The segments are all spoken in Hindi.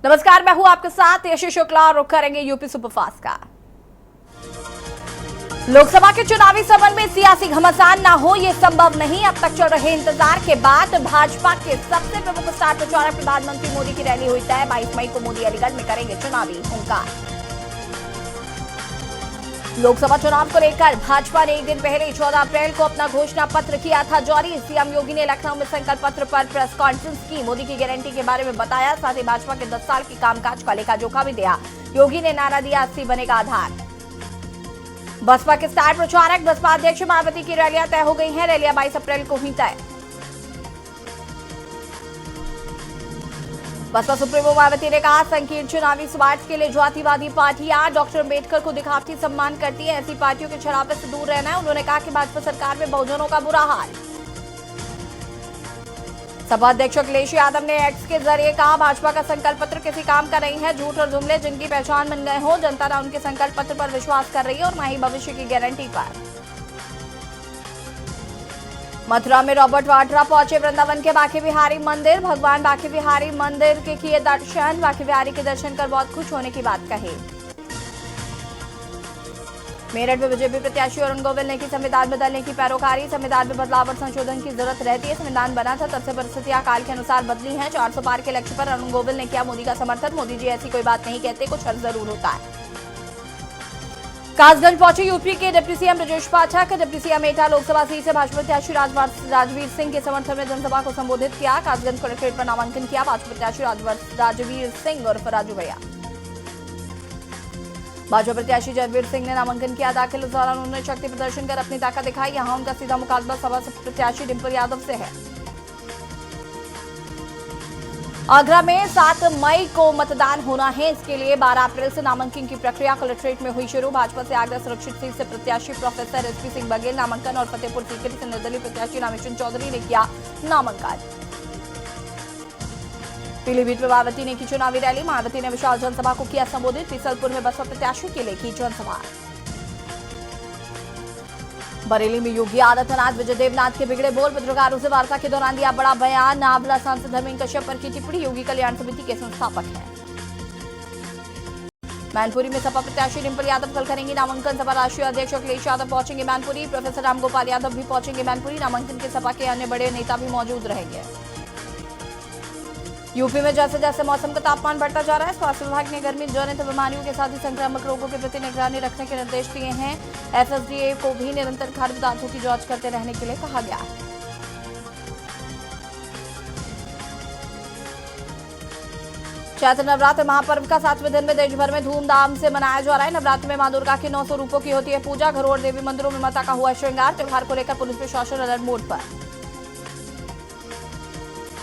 नमस्कार, मैं हूं आपके साथ यशस्वी शुक्ला और रुक करेंगे यूपी सुपरफास्ट का। लोकसभा के चुनावी सत्र में सियासी घमासान ना हो ये संभव नहीं। अब तक चल रहे इंतजार के बाद भाजपा के सबसे प्रमुख स्टार प्रचारक प्रधानमंत्री मोदी की रैली हुई तय। 22 मई को मोदी अलीगढ़ में करेंगे चुनावी हुंकार। लोकसभा चुनाव को लेकर भाजपा ने एक दिन पहले 14 अप्रैल को अपना घोषणा पत्र किया था जारी। सीएम योगी ने लखनऊ में संकल्प पत्र पर प्रेस कॉन्फ्रेंस की, मोदी की गारंटी के बारे में बताया, साथ ही भाजपा के 10 साल की कामकाज का लेखा जोखा भी दिया। योगी ने नारा दिया, 80 बनेगा आधार। बसपा के स्टार प्रचारक बसपा अध्यक्ष मायावती की रैलियां तय हो गई हैं। रैलियां 22 अप्रैल को हुई तय। बसपा सुप्रीमो मायावती ने कहा, संकीर्ण चुनावी स्वार्थ के लिए जातिवादी पार्टियां डॉक्टर अम्बेडकर को दिखावटी सम्मान करती है, ऐसी पार्टियों के छलावे से दूर रहना है। उन्होंने कहा कि भाजपा सरकार में बहुजनों का बुरा हाल। सपा अध्यक्ष अखिलेश यादव ने एक्स के जरिए कहा, भाजपा का संकल्प पत्र किसी काम का नहीं है, झूठ और जुमले जिनकी पहचान बन गए हो। जनता ना उनके संकल्प पत्र पर विश्वास कर रही है और ना ही भविष्य की गारंटी पर। मथुरा में रॉबर्ट वाड्रा पहुंचे वृंदावन के बांके बिहारी मंदिर। भगवान बांके बिहारी मंदिर के किए दर्शन, बांके बिहारी के दर्शन कर बहुत खुश होने की बात कही। मेरठ में बीजेपी प्रत्याशी अरुण गोविल ने की संविधान बदलने की पैरोकारी। संविधान में बदलाव और संशोधन की जरूरत रहती है। संविधान बना था तब से परिस्थितियां काल के अनुसार बदली हैं। 400 पार के लक्ष्य पर अरुण गोविल ने किया मोदी का समर्थन। मोदी जी ऐसी कोई बात नहीं कहते, कुछ हर जरूर होता है। कासगंज पहुंचे यूपी के deputy CM Brajesh Pathak. Deputy CM एटा लोकसभा सीट से भाजपा प्रत्याशी राजवीर सिंह के समर्थन में जनसभा को संबोधित किया। कासगंज कलेक्ट्रेट पर नामांकन किया भाजपा प्रत्याशी राजवीर सिंह उर्फ राजू भैया। भाजपा प्रत्याशी जयवीर सिंह ने नामांकन किया। दाखिल इस दौरान उन्होंने शक्ति प्रदर्शन कर अपनी ताकत दिखाई। यहां उनका सीधा मुकाबला सपा प्रत्याशी डिम्पल यादव से है। आगरा में 7 मई को मतदान होना है, इसके लिए 12 अप्रैल से नामांकन की प्रक्रिया कलेक्ट्रेट में हुई शुरू। भाजपा से आगरा सुरक्षित सीट से प्रत्याशी प्रोफेसर एसपी सिंह बघेल नामांकन और फतेहपुर सीकरी से निर्दलीय प्रत्याशी रामेश्वर चौधरी ने किया नामांकन। पीलीभीत में मायावती ने की चुनावी रैली। मायावती ने विशाल जनसभा को किया संबोधित। बीसलपुर में बसपा प्रत्याशी के लिए की जनसभा। बरेली में योगी आदित्यनाथ विजय देवनाथ के बिगड़े बोल, पत्रकारों से वार्ता के दौरान दिया बड़ा बयान। नावला सांसद धर्मेंद्र कश्यप पर की टिप्पणी, योगी कल्याण समिति के संस्थापक हैं। मैनपुरी में सपा प्रत्याशी डिम्पल यादव कल करेंगी नामांकन। सपा राष्ट्रीय अध्यक्ष अखिलेश यादव पहुंचेंगे मैनपुरी। प्रोफेसर रामगोपाल यादव भी पहुंचेंगे मैनपुरी। नामांकन के सपा के अन्य बड़े नेता भी मौजूद रहेंगे। यूपी में जैसे जैसे मौसम का तापमान बढ़ता जा रहा है, स्वास्थ्य विभाग ने गर्मी जनित बीमारियों के साथ ही संक्रामक रोगों के प्रति निगरानी रखने के निर्देश दिए हैं। एफएसडीए को भी निरंतर खाद्य पदार्थों की जांच करते रहने के लिए कहा गया है। चैत्र नवरात्र महापर्व का 7वें दिन में देश भर में धूमधाम से मनाया जा रहा है। नवरात्र में मां दुर्गा की 900 रूपों की होती है पूजा। घरों और देवी मंदिरों में माता का हुआ श्रृंगार। त्योहार को लेकर पुलिस प्रशासन अलर्ट मोड पर।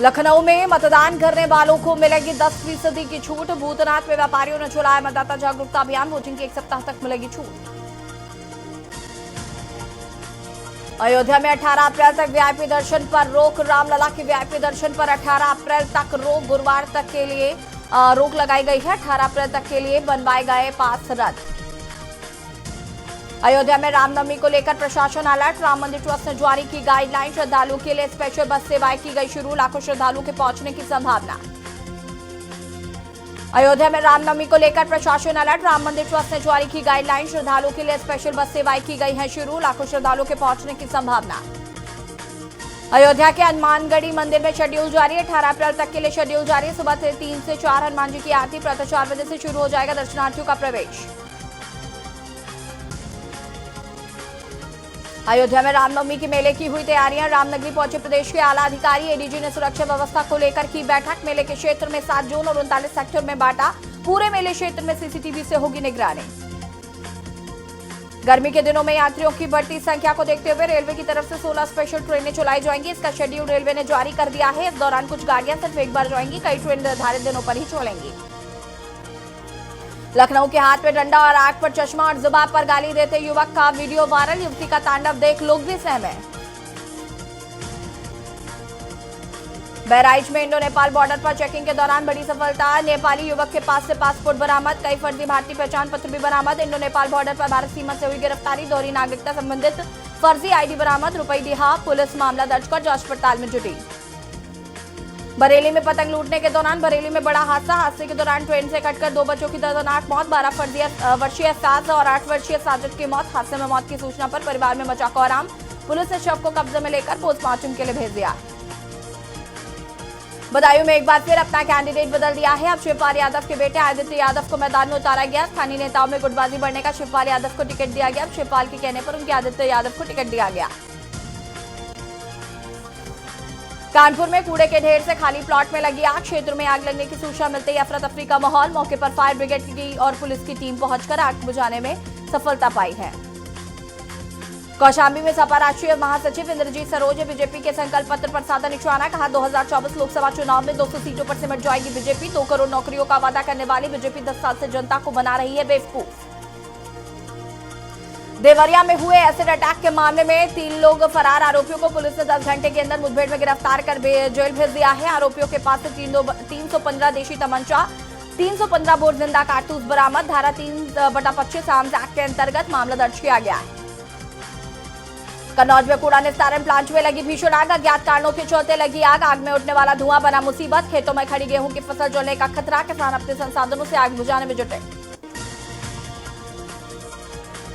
लखनऊ में मतदान करने वालों को मिलेगी 10% की छूट। भूतनाथ में व्यापारियों ने चलाया मतदाता जागरूकता अभियान। वोटिंग की 1 सप्ताह तक मिलेगी छूट। अयोध्या में 18 अप्रैल तक वीआईपी दर्शन पर रोक। रामलला के वीआईपी दर्शन पर 18 अप्रैल तक रोक। गुरुवार तक के लिए रोक लगाई गई है। 18 अप्रैल तक के लिए बनवाए गए पास रद्द। अयोध्या में रामनवमी को लेकर प्रशासन अलर्ट। राम मंदिर ट्रस्ट ने जारी की गाइडलाइन। श्रद्धालुओं के लिए स्पेशल बस सेवाएं की गई शुरू। लाखों श्रद्धालुओं के पहुंचने की संभावना। अयोध्या में रामनवमी को लेकर प्रशासन अलर्ट। राम मंदिर ट्रस्ट ने जारी की गाइडलाइन। श्रद्धालुओं के लिए स्पेशल बस सेवाएं की गई हैं शुरू। लाखों श्रद्धालुओं के पहुंचने की संभावना। अयोध्या के हनुमानगढ़ी मंदिर में शेड्यूल जारी है। 18 अप्रैल तक के लिए शेड्यूल जारी है। सुबह 3 से 4 हनुमान जी की आरती। प्रातः 4 बजे से शुरू हो जाएगा दर्शनार्थियों का प्रवेश। अयोध्या में रामनवमी के मेले की हुई तैयारियां। रामनगरी पहुंचे प्रदेश के आला अधिकारी। एडीजी ने सुरक्षा व्यवस्था को लेकर की बैठक। मेले के क्षेत्र में 7 जोन और 39 सेक्टर में बांटा। पूरे मेले क्षेत्र में सीसीटीवी से होगी निगरानी। गर्मी के दिनों में यात्रियों की बढ़ती संख्या को देखते हुए रेलवे की तरफ से 16 स्पेशल ट्रेनें चलाई जाएंगी। इसका शेड्यूल रेलवे ने जारी कर दिया है। इस दौरान कुछ गाड़ियां सिर्फ एक बार जाएंगी, कई ट्रेन निर्धारित दिनों पर ही चलेंगी। लखनऊ के हाथ में डंडा और आंख पर चश्मा और जुबान पर गाली देते युवक का वीडियो वायरल। युवती का तांडव देख लोग भी सहमे। बहराइच में इंडो नेपाल बॉर्डर पर चेकिंग के दौरान बड़ी सफलता। नेपाली युवक के पास से पासपोर्ट बरामद। कई फर्जी भारतीय पहचान पत्र भी बरामद। इंडो नेपाल बॉर्डर पर भारत सीमा से हुई गिरफ्तारी। दोहरी नागरिकता संबंधित फर्जी आईडी बरामद। रुपई डिहा पुलिस मामला दर्ज कर जांच पड़ताल में जुटी। बरेली में पतंग लूटने के दौरान बरेली में बड़ा हादसा। हादसे के दौरान ट्रेन से कटकर 2 बच्चों की दर्दनाक मौत। 12 वर्षीय सास और 8 वर्षीय साजिद की मौत। हादसे में मौत की सूचना पर परिवार में मचा कोहराम। पुलिस ने शव को कब्जे में लेकर पोस्टमार्टम के लिए भेज दिया। बदायूं में एक बार फिर अपना कैंडिडेट बदल दिया है। अब शिवपाल यादव के बेटे आदित्य यादव को मैदान में उतारा गया। स्थानीय नेताओं में गुटबाजी बढ़ने का शिवपाल यादव को टिकट दिया गया। अब शिवपाल के कहने पर उनके आदित्य यादव को टिकट दिया गया। कानपुर में कूड़े के ढेर से खाली प्लॉट में लगी आग। क्षेत्र में आग लगने की सूचना मिलते ही अफरा तफरी का माहौल। मौके पर फायर ब्रिगेड की और पुलिस की टीम पहुंचकर आग बुझाने में सफलता पाई है। कौशाम्बी में सपा राष्ट्रीय महासचिव इंद्रजीत सरोज ने बीजेपी के संकल्प पत्र पर साधा निशाना। कहा 2024 लोकसभा चुनाव में 200 सीटों पर सिमट जाएगी बीजेपी। 2 करोड़ नौकरियों का वादा करने वाली बीजेपी 10 साल से जनता को बना रही है बेवकूफ। देवरिया में हुए एसिड अटैक के मामले में 3 लोग फरार। आरोपियों को पुलिस ने 10 घंटे के अंदर मुठभेड़ में गिरफ्तार कर जेल भेज दिया है। आरोपियों के पास से 315 देशी तमंचा, 315 बोर जिंदा कारतूस बरामद। धारा 3/25 आर्म्स एक्ट के अंतर्गत मामला दर्ज किया गया है। कन्नौज में कूड़ा निस्तारण प्लांट में लगी भीषण आग। अज्ञात कारणों के चलते लगी आग। आग में उठने वाला धुआं बना मुसीबत। खेतों में खड़ी गेहूं की फसल जलने का खतरा। किसान अपने संसाधनों से आग बुझाने में जुटे।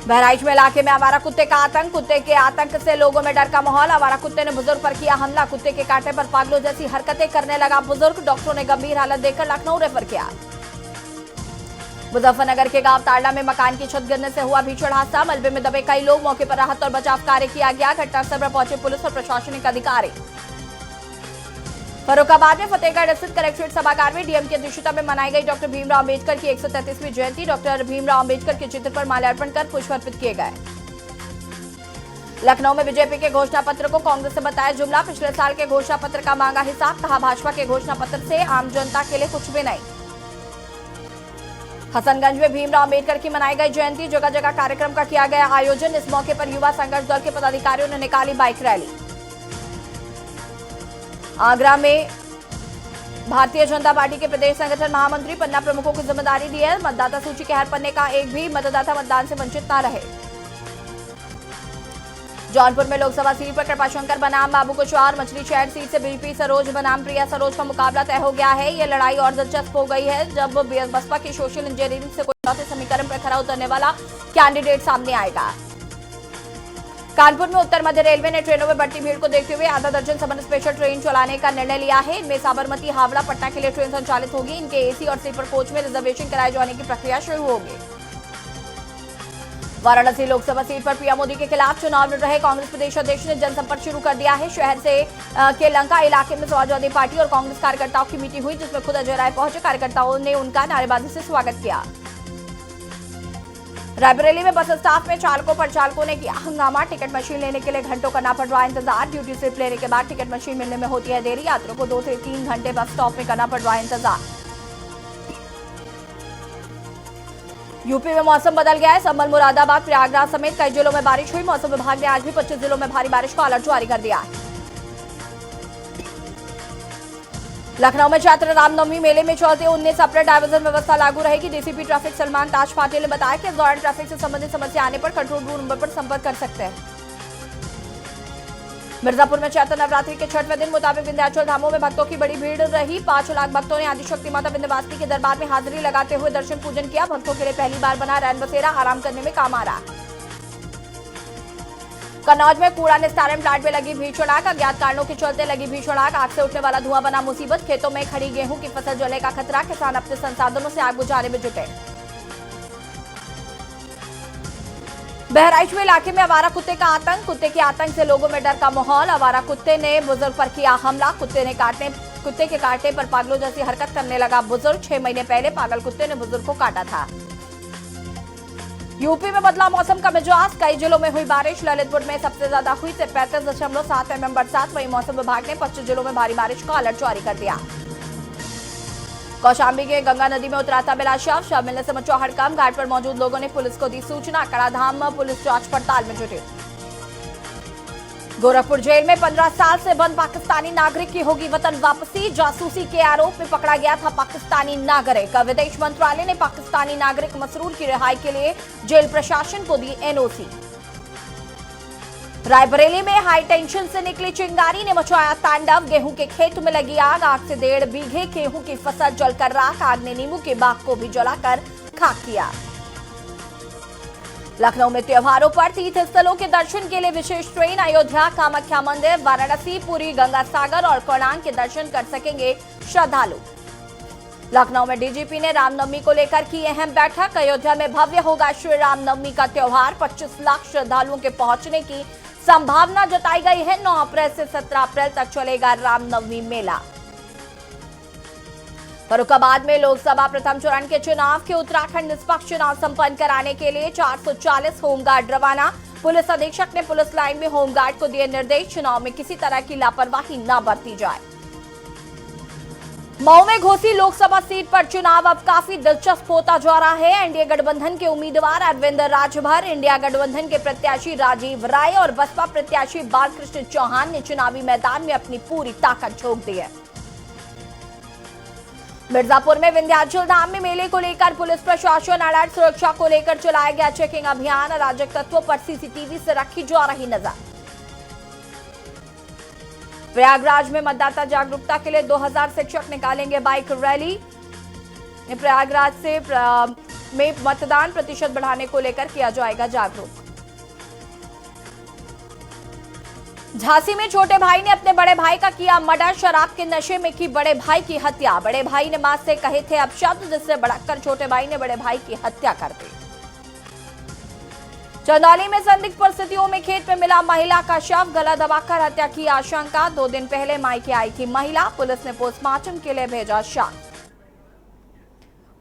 बहराइच में इलाके में आवारा कुत्ते का आतंक। कुत्ते के आतंक से लोगों में डर का माहौल। आवारा कुत्ते ने बुजुर्ग पर किया हमला। कुत्ते के कांटे पर पागलों जैसी हरकतें करने लगा बुजुर्ग। डॉक्टरों ने गंभीर हालत देखकर लखनऊ रेफर किया। मुजफ्फरनगर के गांव ताड़ला में मकान की छत गिरने से हुआ भीषण हादसा। मलबे में दबे कई लोग। मौके पर राहत और बचाव कार्य किया गया। घटनास्थल पर पहुंचे पुलिस और प्रशासनिक अधिकारी। फर्रुखाबाद में फतेहगढ़ स्थित कलेक्ट्रेट सभागार में डीएम की अध्यक्षता में मनाई गई डॉक्टर भीमराव अम्बेडकर की 133वीं जयंती। डॉक्टर भीमराव अम्बेडकर के चित्र पर माल्यार्पण कर पुष्प अर्पित किए गए। लखनऊ में बीजेपी के घोषणा पत्र को कांग्रेस से बताया जुमला। पिछले साल के घोषणा पत्र का मांगा हिसाब। कहा भाजपा के घोषणा पत्र से आम जनता के लिए कुछ भी नहीं। हसनगंज में भीमराव अम्बेडकर की मनाई गई जयंती। जगह जगह कार्यक्रम का किया गया आयोजन। इस मौके पर युवा संघर्ष दल के पदाधिकारियों ने निकाली बाइक रैली। आगरा में भारतीय जनता पार्टी के प्रदेश संगठन महामंत्री पन्ना प्रमुखों की जिम्मेदारी दी है। मतदाता सूची के हर पन्ने का एक भी मतदाता मतदान से वंचित न रहे। जौनपुर में लोकसभा सीट पर कृपाशंकर बनाम बाबू कुशवाहा। मछली शहर सीट से बीजेपी सरोज बनाम प्रिया सरोज का मुकाबला तय हो गया है। ये लड़ाई और दिलचस्प हो गई है जब बसपा की सोशल इंजीनियरिंग से कोई चौथे समीकरण पर खरा उतरने वाला कैंडिडेट सामने आएगा। कानपुर में उत्तर मध्य रेलवे ने ट्रेनों में बढ़ती भीड़ को देखते हुए आधा दर्जन समर स्पेशल ट्रेन चलाने का निर्णय लिया है। इनमें साबरमती हावड़ा पटना के लिए ट्रेन संचालित होगी। इनके एसी और स्लीपर कोच में रिजर्वेशन कराए जाने की प्रक्रिया शुरू होगी। वाराणसी लोकसभा सीट पर पीएम मोदी के खिलाफ चुनाव लड़ रहे कांग्रेस प्रदेश अध्यक्ष ने जनसंपर्क शुरू कर दिया है। शहर से के लंका इलाके में समाजवादी पार्टी और कांग्रेस कार्यकर्ताओं की मीटिंग हुई, जिसमें खुद अजय राय पहुंचे। कार्यकर्ताओं ने उनका नारेबाजी से स्वागत किया। रायबरेली में बस स्टाफ में चालकों पर चालकों ने किया हंगामा। टिकट मशीन लेने के लिए घंटों करना पड़ रहा है इंतजार। ड्यूटी स्लिप लेने के बाद टिकट मशीन मिलने में होती है देरी। यात्रियों को 2 से 3 घंटे बस स्टॉप में करना पड़ रहा है इंतजार। यूपी में मौसम बदल गया है। संभल, मुरादाबाद, प्रयागराज समेत कई जिलों में बारिश हुई। मौसम विभाग ने आज भी 25 जिलों में भारी बारिश का अलर्ट जारी कर दिया है। लखनऊ में चैत्र रामनवमी मेले में चलते 19 अप्रैल डायवर्जन व्यवस्था लागू रहेगी। डीसीपी ट्रैफिक सलमान ताज पाटिल ने बताया कि इस दौरान ट्रैफिक से संबंधित समस्या आने पर कंट्रोल रूम नंबर पर संपर्क कर सकते हैं। मिर्जापुर में चैत्र नवरात्रि के 6वें दिन मुताबिक विंध्याचल धामों में भक्तों की बड़ी भीड़ रही। 5 लाख भक्तों ने आदिशक्ति माता विंध्यवासिनी के दरबार में हाजिरी लगाते हुए दर्शन पूजन किया। भक्तों के लिए पहली बार बना रैन बसेरा आराम करने में काम आ रहा है। कन्नौज में कूड़ा निस्तारण प्लांट में लगी भीषण आग। अज्ञात कारणों के चलते लगी भीषण आग। आग से उठने वाला धुआं बना मुसीबत। खेतों में खड़ी गेहूं की फसल जलने का खतरा। किसान अपने संसाधनों से आग बुझाने में जुटे। बहराइच में इलाके में आवारा कुत्ते का आतंक। कुत्ते के आतंक से लोगों में डर का माहौल। आवारा कुत्ते ने बुजुर्ग पर किया हमला। कुत्ते के काटने पर पागलों जैसी हरकत करने लगा बुजुर्ग। 6 महीने पहले पागल कुत्ते ने बुजुर्ग को काटा था। यूपी में बदला मौसम का मिजाज। कई जिलों में हुई बारिश। ललितपुर में सबसे ज्यादा हुई 35.7 mm बरसात। वहीं मौसम विभाग ने 25 जिलों में भारी बारिश का अलर्ट जारी कर दिया। कौशाम्बी के गंगा नदी में उतरा था मिला शव मिलने से मचा हड़कंप। घाट पर मौजूद लोगों ने पुलिस को दी सूचना। कड़ाधाम पुलिस जांच पड़ताल में जुटी। गोरखपुर जेल में 15 साल से बंद पाकिस्तानी नागरिक की होगी वतन वापसी। जासूसी के आरोप में पकड़ा गया था पाकिस्तानी नागरिक। विदेश मंत्रालय ने पाकिस्तानी नागरिक मसरूर की रिहाई के लिए जेल प्रशासन को दी एनओसी। रायबरेली में हाई टेंशन से निकली चिंगारी ने मचाया तांडव। गेहूं के खेत में लगी आग से 1.5 बीघे गेहूं की फसल जलकर राख। आग ने नींबू के बाग को भी जलाकर खाक किया। लखनऊ में त्योहारों पर तीर्थ स्थलों के दर्शन के लिए विशेष ट्रेन। अयोध्या, कामाख्या मंदिर, वाराणसी, पुरी, गंगा सागर और कोणार्क के दर्शन कर सकेंगे श्रद्धालु। लखनऊ में डीजीपी ने रामनवमी को लेकर की अहम बैठक। अयोध्या में भव्य होगा श्री रामनवमी का त्योहार। 25 लाख श्रद्धालुओं के पहुंचने की संभावना जताई गई है। 9 अप्रैल से 17 अप्रैल तक चलेगा रामनवमी मेला। फर्रुखाबाद में लोकसभा प्रथम चरण के चुनाव के उत्तराखंड निष्पक्ष चुनाव संपन्न कराने के लिए 440 होमगार्ड रवाना। पुलिस अधीक्षक ने पुलिस लाइन में होमगार्ड को दिए निर्देश। चुनाव में किसी तरह की लापरवाही न बरती जाए। मऊ में घोसी लोकसभा सीट पर चुनाव अब काफी दिलचस्प होता जा रहा है। एनडीए गठबंधन के उम्मीदवार अरविंद राजभर, इंडिया गठबंधन के प्रत्याशी राजीव राय और बसपा प्रत्याशी बालकृष्ण चौहान ने चुनावी मैदान में अपनी पूरी ताकत झोंक दी है। मिर्जापुर में विंध्याचल धाम में मेले को लेकर पुलिस प्रशासन अलर्ट। सुरक्षा को लेकर चलाया गया चेकिंग अभियान। अराजक तत्वों पर सीसीटीवी से रखी जा रही नजर। प्रयागराज में मतदाता जागरूकता के लिए 2000 शिक्षक निकालेंगे बाइक रैली। प्रयागराज से में मतदान प्रतिशत बढ़ाने को लेकर किया जाएगा जागरूक। झांसी में छोटे भाई ने अपने बड़े भाई का किया मर्डर। शराब के नशे में की बड़े भाई की हत्या। बड़े भाई ने मां से कहे थे अपशब्द, जिससे भड़ककर छोटे भाई ने बड़े भाई की हत्या कर दी। चंदौली में संदिग्ध परिस्थितियों में खेत में मिला महिला का शव। गला दबाकर हत्या की आशंका। 2 दिन पहले मायके आई थी महिला। पुलिस ने पोस्टमार्टम के लिए भेजा शव।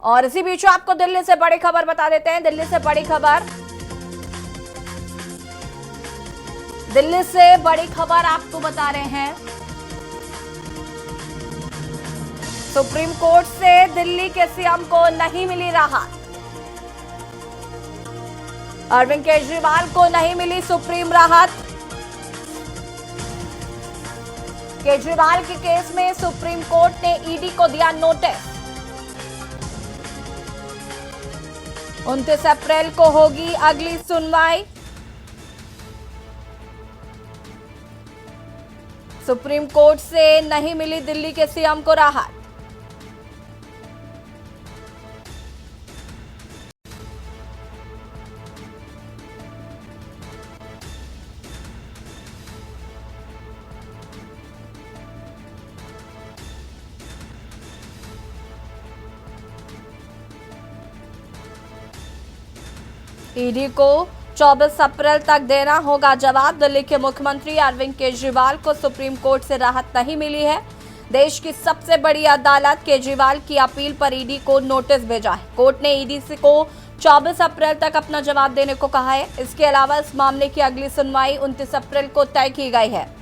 और इसी बीच आपको दिल्ली से बड़ी खबर बता देते हैं। दिल्ली से बड़ी खबर आपको बता रहे हैं। सुप्रीम कोर्ट से दिल्ली के सीएम को नहीं मिली राहत। अरविंद केजरीवाल को नहीं मिली सुप्रीम राहत। केजरीवाल के केस में सुप्रीम कोर्ट ने ईडी को दिया नोटिस। 29 अप्रैल को होगी अगली सुनवाई। सुप्रीम कोर्ट से नहीं मिली दिल्ली के सीएम को राहत। ईडी को 24 अप्रैल तक देना होगा जवाब। दिल्ली के मुख्यमंत्री अरविंद केजरीवाल को सुप्रीम कोर्ट से राहत नहीं मिली है। देश की सबसे बड़ी अदालत केजरीवाल की अपील पर ईडी को नोटिस भेजा है। कोर्ट ने ईडी को 24 अप्रैल तक अपना जवाब देने को कहा है। इसके अलावा इस मामले की अगली सुनवाई 29 अप्रैल को तय की गई है।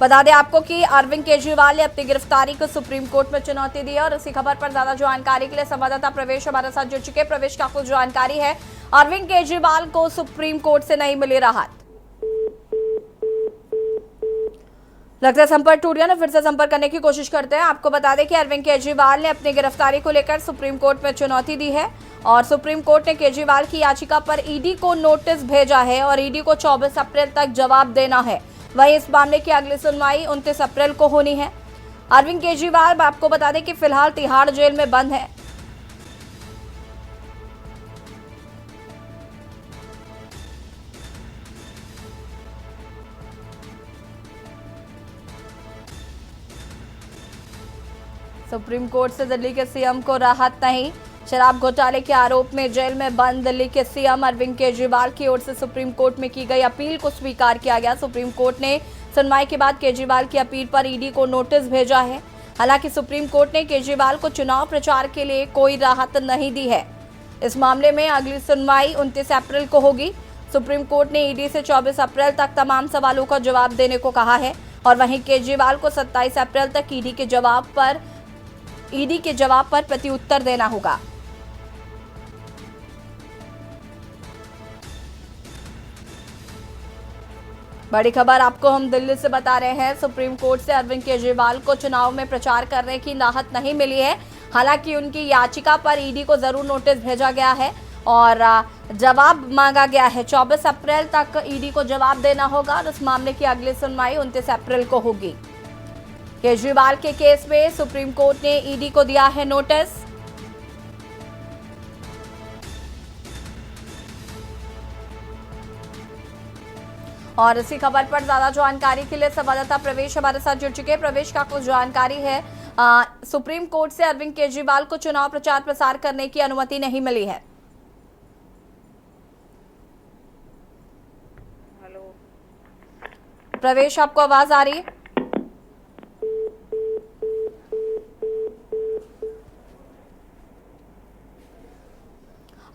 बता दें आपको कि अरविंद केजरीवाल ने अपनी गिरफ्तारी को सुप्रीम कोर्ट में चुनौती दी है। और इसी खबर पर ज्यादा जानकारी के लिए संवाददाता प्रवेश हमारे साथ जुड़ चुके हैं। प्रवेश, का कुछ जानकारी है? अरविंद केजरीवाल को सुप्रीम कोर्ट से नहीं मिली राहत। लगता है संपर्क टूट गया ना, फिर से संपर्क करने की कोशिश करते हैं। आपको बता दें कि अरविंद केजरीवाल ने अपनी गिरफ्तारी को लेकर सुप्रीम कोर्ट में चुनौती दी है। और सुप्रीम कोर्ट ने केजरीवाल की याचिका पर ईडी को नोटिस भेजा है और ईडी को 24 अप्रैल तक जवाब देना है। वहीं इस मामले की अगली सुनवाई 29 अप्रैल को होनी है। अरविंद केजरीवाल आपको बता दें कि फिलहाल तिहाड़ जेल में बंद है। सुप्रीम कोर्ट से दिल्ली के सीएम को राहत नहीं। शराब घोटाले के आरोप में जेल में बंद दिल्ली के सीएम अरविंद केजरीवाल की ओर से सुप्रीम कोर्ट में की गई अपील को स्वीकार किया गया। सुप्रीम कोर्ट ने सुनवाई के बाद केजरीवाल की अपील पर ईडी को नोटिस भेजा है। हालांकि सुप्रीम कोर्ट ने केजरीवाल को चुनाव प्रचार के लिए कोई राहत नहीं दी है। इस मामले में अगली सुनवाई 29 अप्रैल को होगी। सुप्रीम कोर्ट ने ईडी से 24 अप्रैल तक तमाम सवालों का जवाब देने को कहा है। और वहीं केजरीवाल को 27 अप्रैल तक ईडी के जवाब पर प्रत्युत्तर देना होगा। बड़ी खबर आपको हम दिल्ली से बता रहे हैं। सुप्रीम कोर्ट से अरविंद केजरीवाल को चुनाव में प्रचार करने की राहत नहीं मिली है। हालांकि उनकी याचिका पर ईडी को जरूर नोटिस भेजा गया है। और जवाब मांगा गया है। 24 अप्रैल तक ईडी को जवाब देना होगा और इस मामले की अगली सुनवाई 29 अप्रैल को होगी। केजरीवाल के केस में सुप्रीम कोर्ट ने ईडी को दिया है नोटिस। और इसी खबर पर ज्यादा जानकारी के लिए संवाददाता प्रवेश हमारे साथ जुड़ चुके हैं। प्रवेश, का कुछ जानकारी है, सुप्रीम कोर्ट से अरविंद केजरीवाल को चुनाव प्रचार प्रसार करने की अनुमति नहीं मिली है। हेलो प्रवेश, आपको आवाज आ रही है?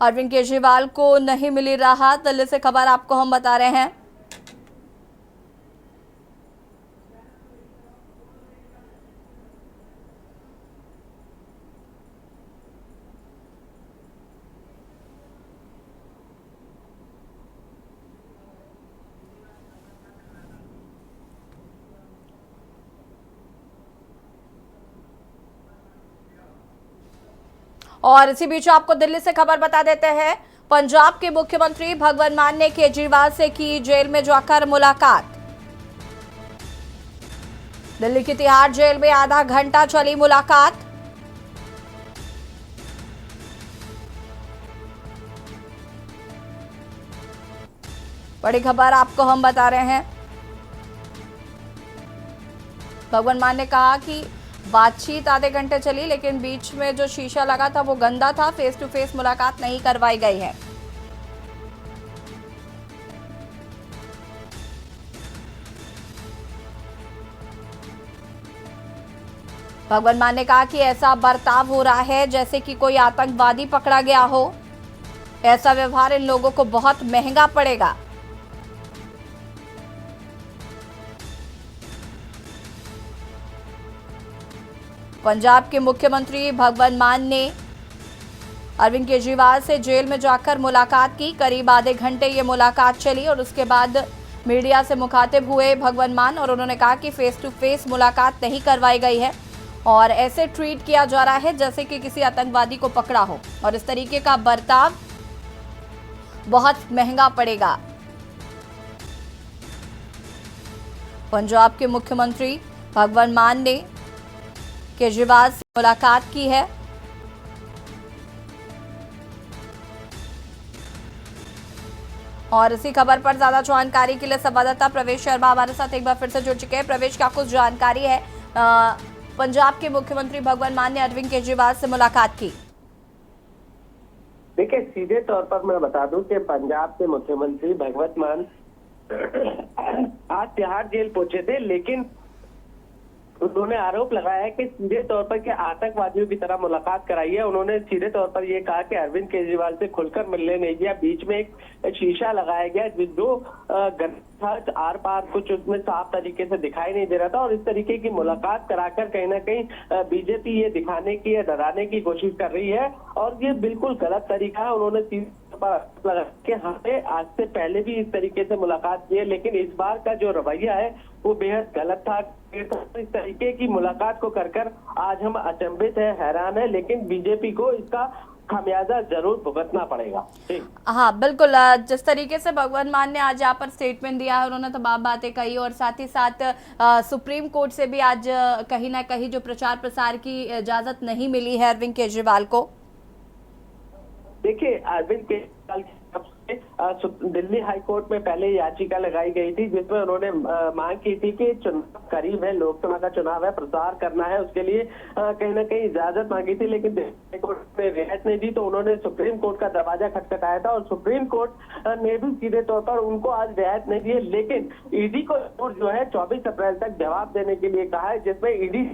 अरविंद केजरीवाल को नहीं मिली राहत, दिल्ली से खबर आपको हम बता रहे हैं। और इसी बीच आपको दिल्ली से खबर बता देते हैं। पंजाब के मुख्यमंत्री भगवंत मान ने केजरीवाल से की जेल में जाकर मुलाकात। दिल्ली की तिहाड़ जेल में आधा घंटा चली मुलाकात। बड़ी खबर आपको हम बता रहे हैं। भगवंत मान ने कहा कि बातचीत आधे घंटे चली, लेकिन बीच में जो शीशा लगा था वो गंदा था, फेस टू फेस मुलाकात नहीं करवाई गई है। भगवंत मान ने कहा कि ऐसा बर्ताव हो रहा है जैसे कि कोई आतंकवादी पकड़ा गया हो। ऐसा व्यवहार इन लोगों को बहुत महंगा पड़ेगा। पंजाब के मुख्यमंत्री भगवंत मान ने अरविंद केजरीवाल से जेल में जाकर मुलाकात की। करीब आधे घंटे ये मुलाकात चली और उसके बाद मीडिया से मुखातिब हुए भगवंत मान और उन्होंने कहा कि फेस टू फेस मुलाकात नहीं करवाई गई है और ऐसे ट्रीट किया जा रहा है जैसे कि किसी आतंकवादी को पकड़ा हो और इस तरीके का बर्ताव बहुत महंगा पड़ेगा। पंजाब के मुख्यमंत्री भगवंत मान ने केजरीवाल से मुलाकात की है। और इसी खबर पर ज्यादा जानकारी के लिए संवाददाता प्रवेश शर्मा हमारे साथ एक बार फिर से जुड़ चुके हैं। प्रवेश, क्या कुछ जानकारी है, पंजाब के मुख्यमंत्री भगवंत मान ने अरविंद केजरीवाल से मुलाकात की? देखिए, सीधे तौर पर मैं बता दूं कि पंजाब के मुख्यमंत्री भगवंत मान आज तिहाड़ जेल पहुंचे थे, लेकिन उन्होंने आरोप लगाया है कि सीधे तौर पर कि आतंकवादियों की तरह मुलाकात कराई है। उन्होंने सीधे तौर पर ये कहा कि अरविंद केजरीवाल से खुलकर मिलने नहीं दिया। बीच में एक शीशा लगाया गया जो आर पार कुछ उसमें साफ तरीके से दिखाई नहीं दे रहा था और इस तरीके की मुलाकात कराकर कहीं ना कहीं बीजेपी ये दिखाने की या डराने की कोशिश कर रही है और ये बिल्कुल गलत तरीका है। उन्होंने लगा कि हमने आज से पहले भी इस तरीके से मुलाकात की है, लेकिन इस बार का जो रवैया है वो बेहद गलत था। इस तरीके की मुलाकात को कर आज हम अचंभित है, हैरान है, लेकिन बीजेपी को इसका खामियाजा जरूर भुगतना पड़ेगा। हाँ बिल्कुल, जिस तरीके से भगवंत मान ने आज यहाँ पर स्टेटमेंट दिया है, उन्होंने तमाम बातें कही और साथ ही साथ सुप्रीम कोर्ट से भी आज कहीं ना कहीं जो प्रचार प्रसार की इजाजत नहीं मिली है अरविंद केजरीवाल को। देखिए, अरविंद केजरीवाल दिल्ली हाई कोर्ट में पहले याचिका लगाई गई थी जिसमें उन्होंने मांग की थी कि चुनाव करीब है, लोकसभा का चुनाव है, प्रचार करना है, उसके लिए कहीं ना कहीं इजाजत मांगी थी, लेकिन दिल्ली कोर्ट ने रियायत नहीं दी। तो उन्होंने सुप्रीम कोर्ट का दरवाजा खटखटाया था और सुप्रीम कोर्ट ने भी सीधे तौर पर उनको आज रियायत नहीं दी है, लेकिन ईडी को जो है 24 अप्रैल तक जवाब देने के लिए कहा है, जिसमें ईडी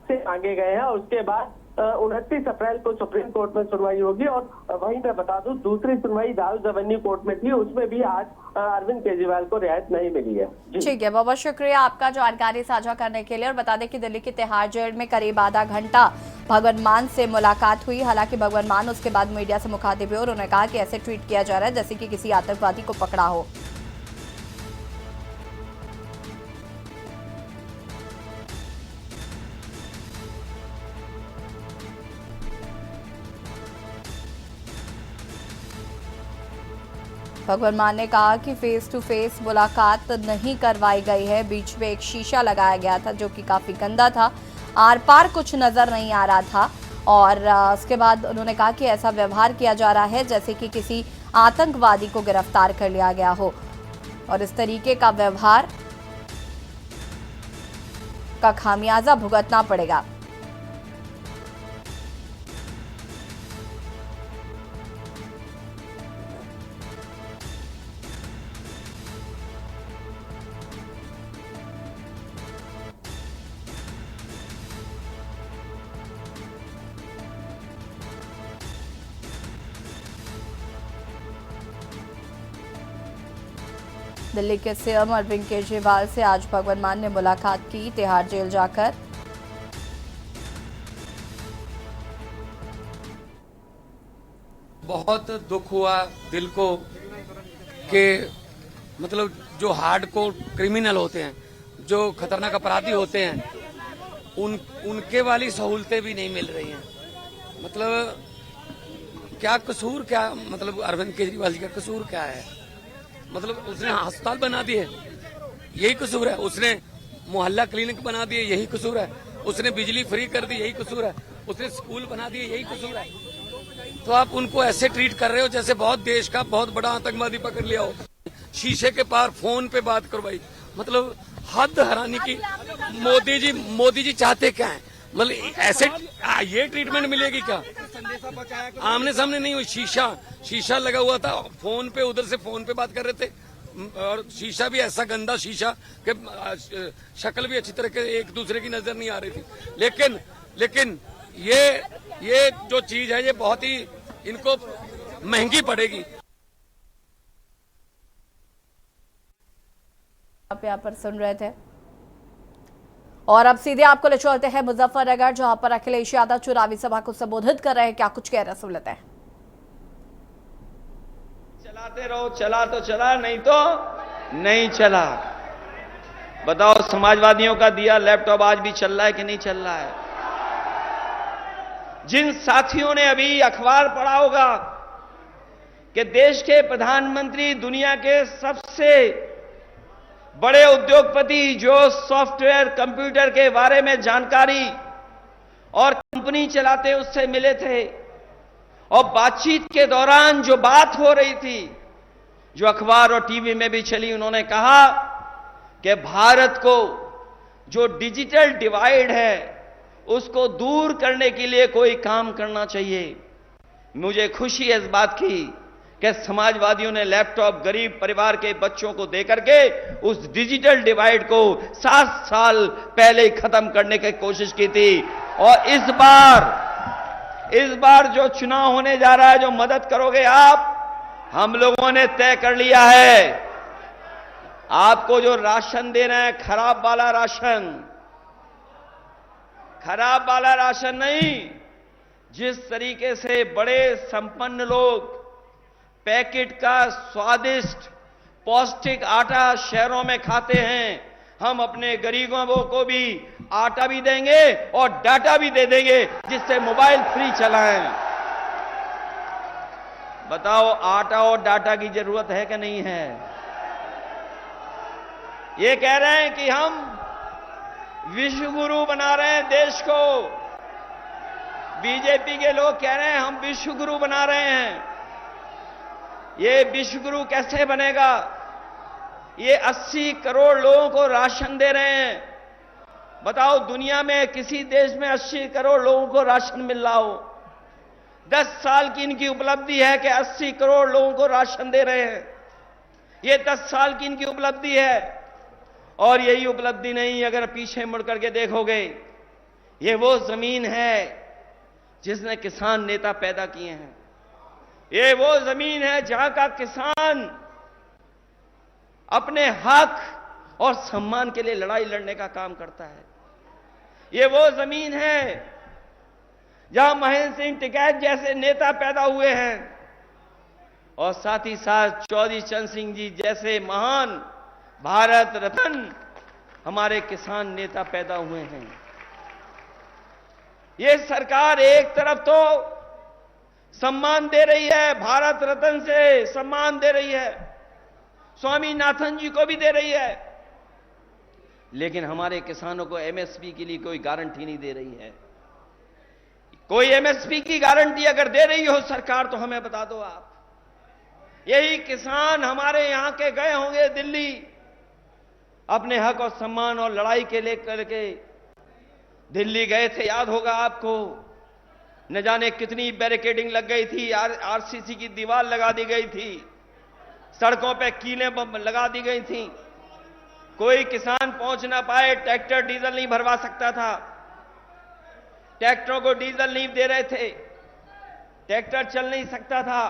से मांगे गए हैं और उसके बाद 29 अप्रैल को सुप्रीम कोर्ट में सुनवाई होगी। और वहीं मैं बता दूं, दूसरी सुनवाई दाऊद रेवेन्यू कोर्ट में थी, उसमें भी आज अरविंद केजरीवाल को रियायत नहीं मिली है। ठीक है, बहुत बहुत शुक्रिया आपका जानकारी साझा करने के लिए। और बता दें कि दिल्ली की तिहाड़ जेल में करीब आधा घंटा भगवंत मान से मुलाकात हुई। हालांकि भगवंत मान उसके बाद मीडिया से मुखातिब हुए और उन्होंने कहा कि ऐसे ट्वीट किया जा रहा है जैसे कि किसी आतंकवादी को पकड़ा हो। भगवत मान ने कहा कि फेस टू फेस मुलाकात नहीं करवाई गई है। बीच में एक शीशा लगाया गया था जो कि काफी गंदा था, आर पार कुछ नजर नहीं आ रहा था। और उसके बाद उन्होंने कहा कि ऐसा व्यवहार किया जा रहा है जैसे कि किसी आतंकवादी को गिरफ्तार कर लिया गया हो, और इस तरीके का व्यवहार का खामियाजा भुगतना पड़ेगा। दिल्ली के सीएम अरविंद केजरीवाल से आज भगवत मान ने मुलाकात की तिहाड़ जेल जाकर। बहुत दुख हुआ दिल को कि मतलब जो हार्डकोर क्रिमिनल होते हैं, जो खतरनाक अपराधी होते हैं, उनके वाली सहूलतें भी नहीं मिल रही हैं। मतलब क्या कसूर, क्या मतलब अरविंद केजरीवाल जी का कसूर क्या है? मतलब उसने अस्पताल बना दिए, यही कसूर है। उसने मोहल्ला क्लिनिक बना दिए, यही कसूर है। उसने बिजली फ्री कर दी, यही कसूर है। उसने स्कूल बना दिए, यही कसूर है। तो आप उनको ऐसे ट्रीट कर रहे हो जैसे बहुत देश का बहुत बड़ा आतंकवादी पकड़ लिया हो। शीशे के पार फोन पे बात करवाई, मतलब हद हैरानी की। मोदी जी चाहते क्या है? मतलब ऐसे ये ट्रीटमेंट मिलेगी क्या? आमने सामने नहीं हुई, शीशा लगा हुआ था, फोन पे उधर से फोन पे बात कर रहे थे, और शीशा भी ऐसा गंदा शीशा कि शक्ल भी अच्छी तरह के एक दूसरे की नजर नहीं आ रही थी। लेकिन ये जो चीज है ये बहुत ही इनको महंगी पड़ेगी। आप यहाँ पर सुन रहे थे, और अब सीधे आपको ले चलते हैं मुजफ्फरनगर, जहां पर अखिलेश यादव चुनावी सभा को संबोधित कर रहे हैं। क्या कुछ कह रहे हैं, सुन लेते हैं। चलाते रहो, चला तो चला, नहीं तो नहीं चला। बताओ, समाजवादियों का दिया लैपटॉप आज भी चल रहा है कि नहीं चल रहा है? जिन साथियों ने अभी अखबार पढ़ा होगा कि देश के प्रधानमंत्री दुनिया के सबसे बड़े उद्योगपति जो सॉफ्टवेयर कंप्यूटर के बारे में जानकारी और कंपनी चलाते उससे मिले थे, और बातचीत के दौरान जो बात हो रही थी, जो अखबार और टीवी में भी चली, उन्होंने कहा कि भारत को जो डिजिटल डिवाइड है उसको दूर करने के लिए कोई काम करना चाहिए। मुझे खुशी है इस बात की कि समाजवादियों ने लैपटॉप गरीब परिवार के बच्चों को देकर के उस डिजिटल डिवाइड को 7 साल पहले ही खत्म करने की कोशिश की थी। और इस बार जो चुनाव होने जा रहा है, जो मदद करोगे आप, हम लोगों ने तय कर लिया है। आपको जो राशन दे रहे हैं, खराब वाला राशन नहीं, जिस तरीके से बड़े संपन्न लोग पैकेट का स्वादिष्ट पौष्टिक आटा शहरों में खाते हैं, हम अपने गरीबों को भी आटा भी देंगे और डाटा भी दे देंगे, जिससे मोबाइल फ्री चलाएं। बताओ, आटा और डाटा की जरूरत है कि नहीं है? ये कह रहे हैं कि हम विश्व गुरु बना रहे हैं देश को। बीजेपी के लोग कह रहे हैं हम विश्व गुरु बना रहे हैं। ये विश्व गुरु कैसे बनेगा? ये 80 करोड़ लोगों को राशन दे रहे हैं। बताओ, दुनिया में किसी देश में 80 करोड़ लोगों को राशन मिल रहा हो? 10 साल की इनकी उपलब्धि है कि 80 करोड़ लोगों को राशन दे रहे हैं। ये 10 साल की इनकी उपलब्धि है। और यही उपलब्धि नहीं, अगर पीछे मुड़ करके देखोगे, ये वो जमीन है जिसने किसान नेता पैदा किए हैं। ये वो जमीन है जहां का किसान अपने हक और सम्मान के लिए लड़ाई लड़ने का काम करता है। ये वो जमीन है जहां महेंद्र सिंह टिकैत जैसे नेता पैदा हुए हैं, और साथ ही साथ चौधरी चरण सिंह जी जैसे महान भारत रत्न हमारे किसान नेता पैदा हुए हैं। ये सरकार एक तरफ तो सम्मान दे रही है, भारत रत्न से सम्मान दे रही है, स्वामीनाथन जी को भी दे रही है, लेकिन हमारे किसानों को एमएसपी के लिए कोई गारंटी नहीं दे रही है। कोई एमएसपी की गारंटी अगर दे रही हो सरकार तो हमें बता दो आप। यही किसान हमारे यहां के गए होंगे दिल्ली अपने हक और सम्मान और लड़ाई के लेकर के दिल्ली गए थे, याद होगा आपको। न जाने कितनी बैरिकेडिंग लग गई थी, आरसीसी की दीवार लगा दी गई थी, सड़कों पे कीलें लगा दी गई थी, कोई किसान पहुंच ना पाए, ट्रैक्टर डीजल नहीं भरवा सकता था, ट्रैक्टरों को डीजल नहीं दे रहे थे, ट्रैक्टर चल नहीं सकता था,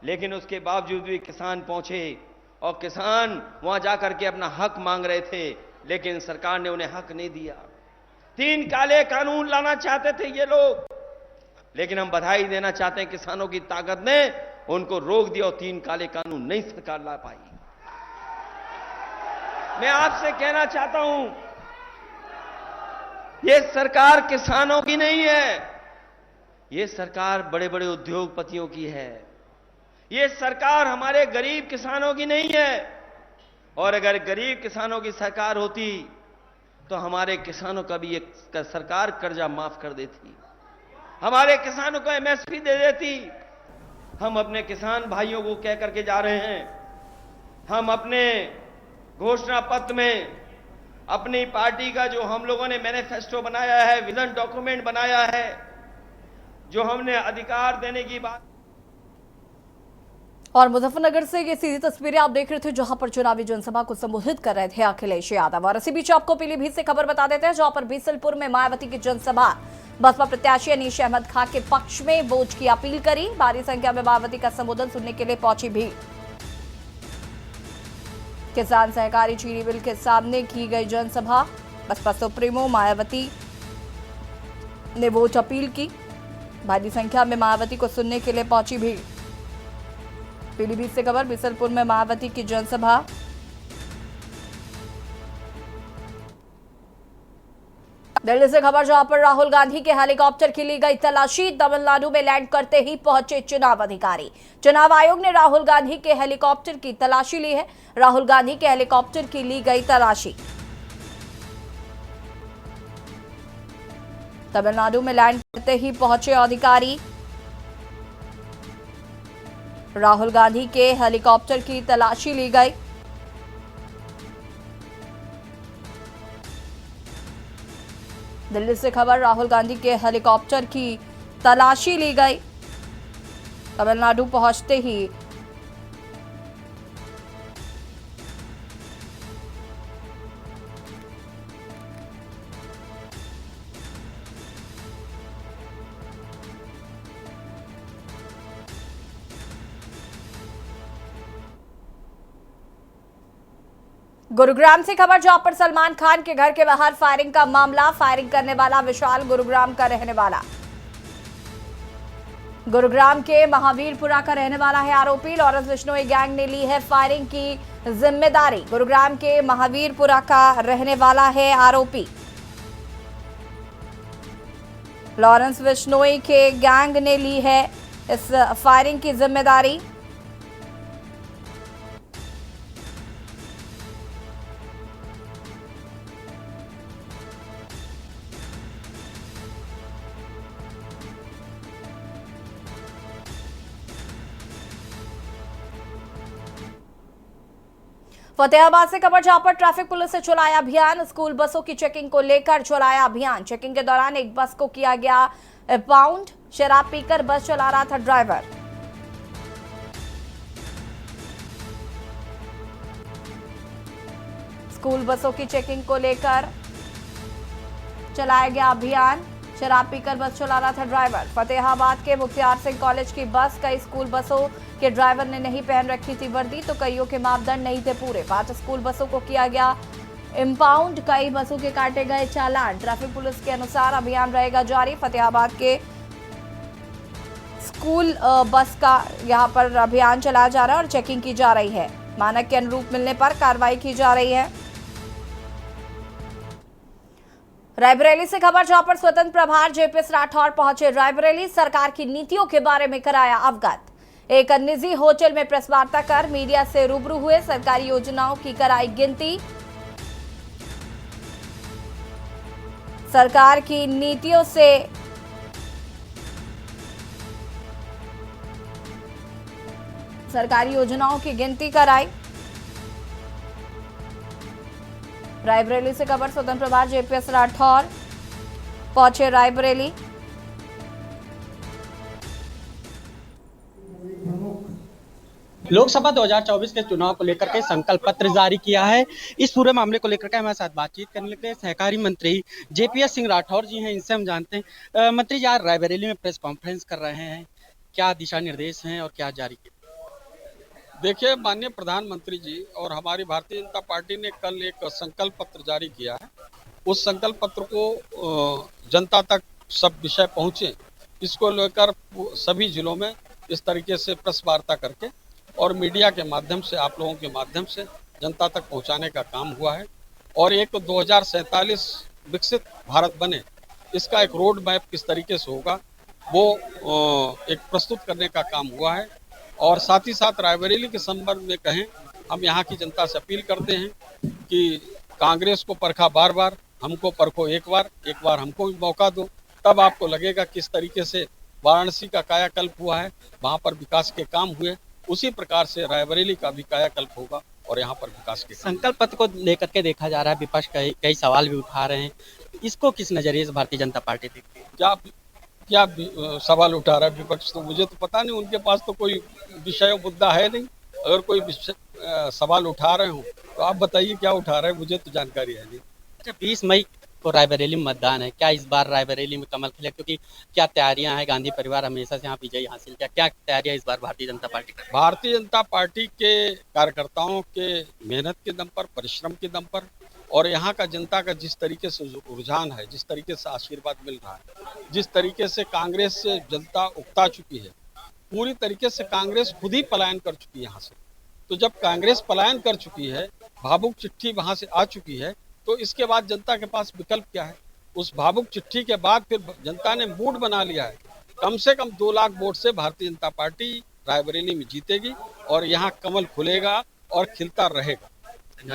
लेकिन उसके बावजूद भी किसान पहुंचे और किसान वहां जाकर के अपना हक मांग रहे थे, लेकिन सरकार ने उन्हें हक नहीं दिया। 3 काले कानून लाना चाहते थे ये लोग, लेकिन हम बधाई देना चाहते हैं किसानों की ताकत ने उनको रोक दिया और 3 काले कानून नई सरकार ला पाई। मैं आपसे कहना चाहता हूं, ये सरकार किसानों की नहीं है, ये सरकार बड़े बड़े उद्योगपतियों की है, ये सरकार हमारे गरीब किसानों की नहीं है। और अगर गरीब किसानों की सरकार होती तो हमारे किसानों का भी एक सरकार कर्जा माफ कर देती, हमारे किसानों को एमएसपी दे देती। हम अपने किसान भाइयों को कह करके जा रहे हैं, हम अपने घोषणा पत्र में अपनी पार्टी का जो हम लोगों ने मैनिफेस्टो बनाया है, विजन डॉक्यूमेंट बनाया है, जो हमने अधिकार देने की बात। और मुजफ्फरनगर से ये सीधी तस्वीरें आप देख रहे थे, जहां पर चुनावी जनसभा को संबोधित कर रहे थे अखिलेश यादव। और इसी बीच आपको पीलीभीत से खबर बता देते हैं, जहां पर बीसलपुर में मायावती की जनसभा, बसपा प्रत्याशी अनीश अहमद खां के पक्ष में वोट की अपील करी। भारी संख्या में मायावती का संबोधन सुनने के लिए पहुंची भीड़। किसान सहकारी चीनी मिल के सामने की गई जनसभा, बसपा सुप्रीमो मायावती ने वोट अपील की। भारी संख्या में मायावती को सुनने के लिए पहुंची भीड़। पीलीभीत से खबर, बीसलपुर में मायावती की जनसभा। दिल्ली से खबर, जहां पर राहुल गांधी के हेलीकॉप्टर की ली गई तलाशी। तमिलनाडु में लैंड करते ही पहुंचे चुनाव अधिकारी। चुनाव आयोग ने राहुल गांधी के हेलीकॉप्टर की तलाशी ली है। राहुल गांधी के हेलीकॉप्टर की ली गई तलाशी। तमिलनाडु में लैंड करते ही पहुंचे अधिकारी। राहुल गांधी के हेलीकॉप्टर की तलाशी ली गई। दिल्ली से खबर, राहुल गांधी के हेलीकॉप्टर की तलाशी ली गई। तमिलनाडु पहुंचते ही गुरुग्राम से खबर, जहां पर सलमान खान के घर के बाहर फायरिंग का मामला। फायरिंग करने वाला विशाल गुरुग्राम का रहने वाला, गुरुग्राम के महावीरपुरा का रहने वाला है आरोपी। लॉरेंस बिश्नोई गैंग ने ली है फायरिंग की जिम्मेदारी। गुरुग्राम के महावीरपुरा का रहने वाला है आरोपी। लॉरेंस बिश्नोई के गैंग ने ली है इस फायरिंग की जिम्मेदारी। फतेहाबाद से खबर, जहां पर ट्रैफिक पुलिस से चलाया अभियान। स्कूल बसों की चेकिंग को लेकर चलाया अभियान। चेकिंग के दौरान एक बस को किया गया पाउंड। शराब पीकर बस चला रहा था ड्राइवर। स्कूल बसों की चेकिंग को लेकर चलाया गया अभियान। शराब पीकर बस चला रहा था ड्राइवर। फतेहाबाद के मुख्तियार सिंह कॉलेज की बस, कई स्कूल बसों के ड्राइवर ने नहीं पहन रखी थी वर्दी, तो कईयों के मापदंड नहीं थे पूरे। 5 स्कूल बसों को किया गया इंपाउंड। कई बसों के काटे गए चालान। ट्रैफिक पुलिस के अनुसार अभियान रहेगा जारी। फतेहाबाद के स्कूल बस का यहां पर अभियान चलाया जा रहा है और चेकिंग की जा रही है। मानक के अनुरूप मिलने पर कार्रवाई की जा रही है। रायबरेली से खबर जहां पर स्वतंत्र प्रभार जेपीएस राठौर पहुंचे रायबरेली, सरकार की नीतियों के बारे में कराया अवगत। एक निजी होटल में प्रेस वार्ता कर मीडिया से रूबरू हुए, सरकारी योजनाओं की कराई गिनती। सरकार की नीतियों से सरकारी योजनाओं की गिनती कराई। रायबरेली से खबर स्वतंत्र प्रभार जेपीएस राठौर पहुंचे रायबरेली। लोकसभा 2024 के चुनाव को लेकर के संकल्प पत्र जारी किया है। इस पूरे मामले को लेकर के हमारे साथ बातचीत करने के लिए सहकारी मंत्री जेपीएस सिंह राठौर जी हैं, इनसे हम जानते हैं। मंत्री जी आज रायबरेली में प्रेस कॉन्फ्रेंस कर रहे हैं, क्या दिशा निर्देश हैं और क्या जारी किया? देखिए, माननीय प्रधानमंत्री जी और हमारी भारतीय जनता पार्टी ने कल एक संकल्प पत्र जारी किया है। उस संकल्प पत्र को जनता तक सब विषय पहुंचे, इसको लेकर सभी जिलों में इस तरीके से प्रेस वार्ता करके और मीडिया के माध्यम से, आप लोगों के माध्यम से जनता तक पहुंचाने का काम हुआ है। और एक 2047 विकसित भारत बने, इसका एक रोड मैप किस तरीके से होगा वो एक प्रस्तुत करने का काम हुआ है। और साथ ही साथ रायबरेली के संबंध में कहें, हम यहाँ की जनता से अपील करते हैं कि कांग्रेस को परखा बार बार, हमको परखो एक बार हमको भी मौका दो, तब आपको लगेगा किस तरीके से वाराणसी का कायाकल्प हुआ है, वहाँ पर विकास के काम हुए, उसी प्रकार से रायबरेली का भी कायाकल्प होगा और यहाँ पर विकास के संकल्प पत्र को लेकर के देखा जा रहा है, विपक्ष कई सवाल भी उठा रहे हैं, इसको किस नजरिए से भारतीय जनता पार्टी देखती है? क्या सवाल उठा रहा है विपक्ष? तो मुझे तो पता नहीं, उनके पास तो कोई विषय मुद्दा है नहीं। अगर कोई सवाल उठा रहे हो तो आप बताइए क्या उठा रहे हैं, मुझे तो जानकारी है नहीं। अच्छा, 20 मई को रायबरेली में मतदान है, क्या इस बार रायबरेली में कमल खिले? क्योंकि क्या तैयारियां हैं, गांधी परिवार हमेशा से यहाँ विजय हासिल किया, क्या तैयारियां इस बार भारतीय जनता पार्टी की? भारतीय जनता पार्टी के कार्यकर्ताओं के मेहनत के दम पर, परिश्रम के दम पर और यहाँ का जनता का जिस तरीके से रुझान है, जिस तरीके से आशीर्वाद मिल रहा है, जिस तरीके से कांग्रेस से जनता उकता चुकी है, पूरी तरीके से कांग्रेस खुद ही पलायन कर चुकी है यहाँ से। तो जब कांग्रेस पलायन कर चुकी है, भावुक चिट्ठी वहाँ से आ चुकी है, तो इसके बाद जनता के पास विकल्प क्या है? उस भावुक चिट्ठी के बाद फिर जनता ने मूड बना लिया है। कम से कम 2 लाख वोट से भारतीय जनता पार्टी रायबरेली में जीतेगी और यहाँ कमल खुलेगा और खिलता रहेगा।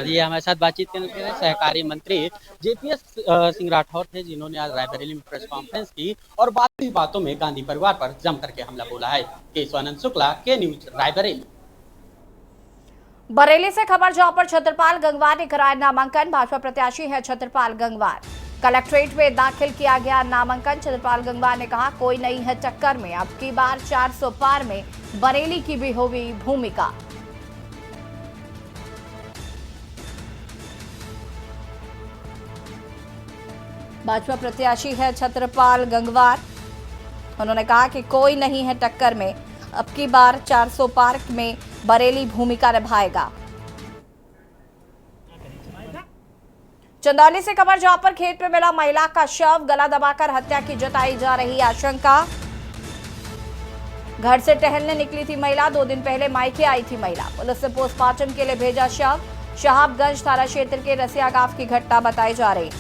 ये हमारे साथ बातचीत करने के लिए सहकारी मंत्री जेपीएस सिंह राठौर थे, जिन्होंने आज रायबरेली में प्रेस कॉन्फ्रेंस की और बातों में गांधी परिवार पर जम करके हमला बोला है। केशवानंद शुक्ला, के न्यूज, रायबरेली। बरेली से खबर जहां पर छतरपाल गंगवार ने कराया नामांकन, भाजपा प्रत्याशी है छतरपाल गंगवार। कलेक्ट्रेट में दाखिल किया गया नामांकन। छतरपाल गंगवार ने कहा, कोई नहीं है टक्कर में, अब की बार 400 पार में बरेली की भी होगी भूमिका। भाजपा प्रत्याशी है छतरपाल गंगवार। उन्होंने कहा कि कोई नहीं है टक्कर में, अब की बार 400 पार में बरेली भूमिका निभाएगा। चंदौली से खबर जहां पर खेत में मिला महिला का शव, गला दबाकर हत्या की जताई जा रही आशंका। घर से टहलने निकली थी महिला, 2 दिन पहले मायके आई थी महिला। पुलिस ने पोस्टमार्टम के लिए भेजा शव। शहाबगंज थाना क्षेत्र के रसिया गांव की घटना बताई जा रही।